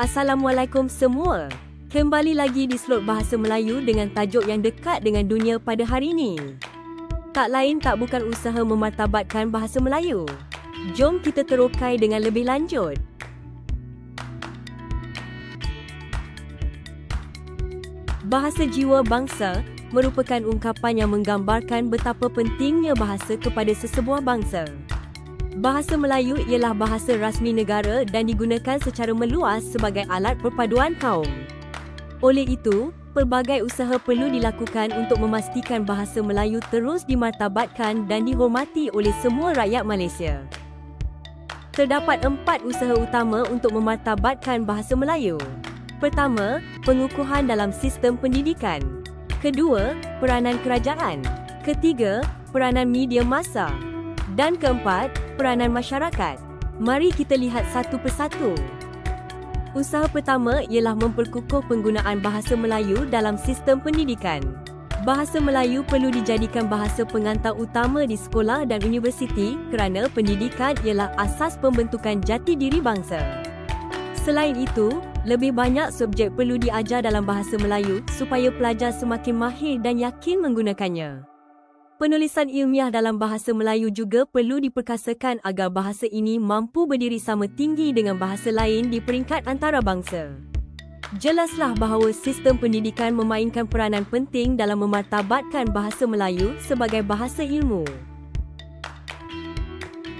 Assalamualaikum semua. Kembali lagi di Slot Bahasa Melayu dengan tajuk yang dekat dengan dunia pada hari ini. Tak lain tak bukan usaha memartabatkan bahasa Melayu. Jom kita terokai dengan lebih lanjut. Bahasa jiwa bangsa merupakan ungkapan yang menggambarkan betapa pentingnya bahasa kepada sesebuah bangsa. Bahasa Melayu ialah bahasa rasmi negara dan digunakan secara meluas sebagai alat perpaduan kaum. Oleh itu, pelbagai usaha perlu dilakukan untuk memastikan bahasa Melayu terus dimartabatkan dan dihormati oleh semua rakyat Malaysia. Terdapat 4 usaha utama untuk memartabatkan bahasa Melayu. Pertama, pengukuhan dalam sistem pendidikan. Kedua, peranan kerajaan. Ketiga, peranan media massa. Dan keempat, peranan masyarakat. Mari kita lihat satu persatu. Usaha pertama ialah memperkukuh penggunaan bahasa Melayu dalam sistem pendidikan. Bahasa Melayu perlu dijadikan bahasa pengantar utama di sekolah dan universiti kerana pendidikan ialah asas pembentukan jati diri bangsa. Selain itu, lebih banyak subjek perlu diajar dalam bahasa Melayu supaya pelajar semakin mahir dan yakin menggunakannya. Penulisan ilmiah dalam bahasa Melayu juga perlu diperkasakan agar bahasa ini mampu berdiri sama tinggi dengan bahasa lain di peringkat antarabangsa. Jelaslah bahawa sistem pendidikan memainkan peranan penting dalam memartabatkan bahasa Melayu sebagai bahasa ilmu.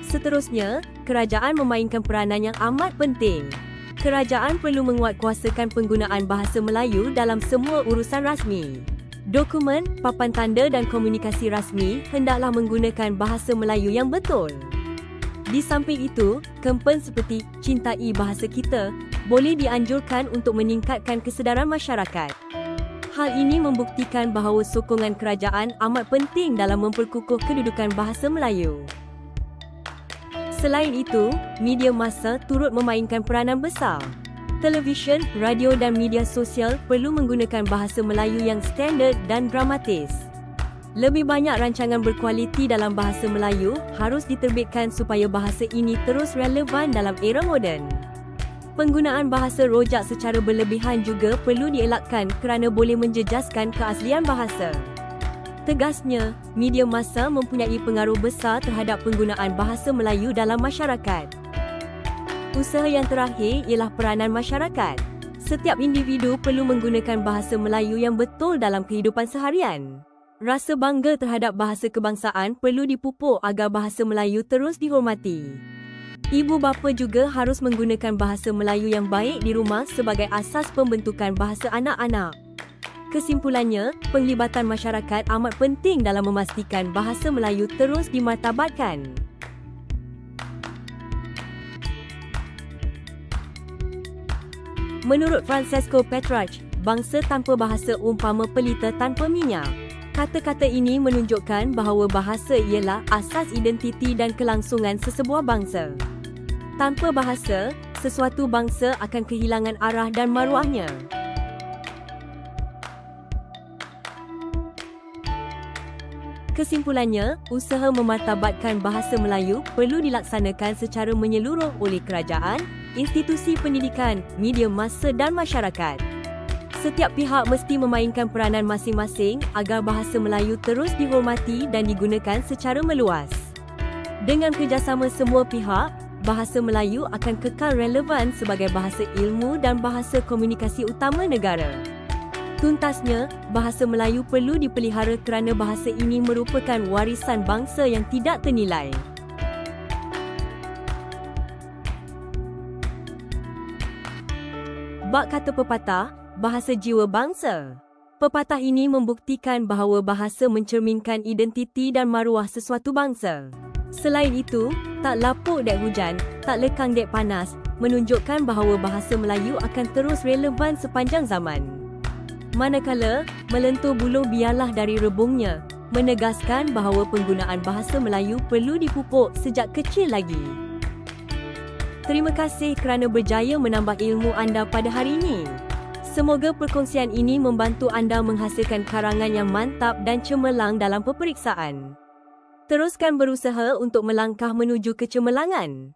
Seterusnya, kerajaan memainkan peranan yang amat penting. Kerajaan perlu menguatkuasakan penggunaan bahasa Melayu dalam semua urusan rasmi. Dokumen, papan tanda dan komunikasi rasmi hendaklah menggunakan bahasa Melayu yang betul. Di samping itu, kempen seperti Cintai Bahasa Kita boleh dianjurkan untuk meningkatkan kesedaran masyarakat. Hal ini membuktikan bahawa sokongan kerajaan amat penting dalam memperkukuh kedudukan bahasa Melayu. Selain itu, media massa turut memainkan peranan besar. Televisyen, radio dan media sosial perlu menggunakan bahasa Melayu yang standard dan dramatis. Lebih banyak rancangan berkualiti dalam bahasa Melayu harus diterbitkan supaya bahasa ini terus relevan dalam era moden. Penggunaan bahasa rojak secara berlebihan juga perlu dielakkan kerana boleh menjejaskan keaslian bahasa. Tegasnya, media massa mempunyai pengaruh besar terhadap penggunaan bahasa Melayu dalam masyarakat. Usaha yang terakhir ialah peranan masyarakat. Setiap individu perlu menggunakan bahasa Melayu yang betul dalam kehidupan seharian. Rasa bangga terhadap bahasa kebangsaan perlu dipupuk agar bahasa Melayu terus dihormati. Ibu bapa juga harus menggunakan bahasa Melayu yang baik di rumah sebagai asas pembentukan bahasa anak-anak. Kesimpulannya, penglibatan masyarakat amat penting dalam memastikan bahasa Melayu terus dimartabatkan. Menurut Francesco Petrarch, bangsa tanpa bahasa umpama pelita tanpa minyak. Kata-kata ini menunjukkan bahawa bahasa ialah asas identiti dan kelangsungan sesebuah bangsa. Tanpa bahasa, sesuatu bangsa akan kehilangan arah dan maruahnya. Kesimpulannya, usaha memartabatkan bahasa Melayu perlu dilaksanakan secara menyeluruh oleh kerajaan, institusi pendidikan, media massa dan masyarakat. Setiap pihak mesti memainkan peranan masing-masing agar bahasa Melayu terus dihormati dan digunakan secara meluas. Dengan kerjasama semua pihak, bahasa Melayu akan kekal relevan sebagai bahasa ilmu dan bahasa komunikasi utama negara. Tuntasnya, bahasa Melayu perlu dipelihara kerana bahasa ini merupakan warisan bangsa yang tidak ternilai. Bak kata pepatah, bahasa jiwa bangsa. Pepatah ini membuktikan bahawa bahasa mencerminkan identiti dan maruah sesuatu bangsa. Selain itu, tak lapuk dek hujan, tak lekang dek panas, menunjukkan bahawa bahasa Melayu akan terus relevan sepanjang zaman. Manakala, melentur buluh biarlah dari rebungnya, menegaskan bahawa penggunaan bahasa Melayu perlu dipupuk sejak kecil lagi. Terima kasih kerana berjaya menambah ilmu anda pada hari ini. Semoga perkongsian ini membantu anda menghasilkan karangan yang mantap dan cemerlang dalam peperiksaan. Teruskan berusaha untuk melangkah menuju kecemerlangan.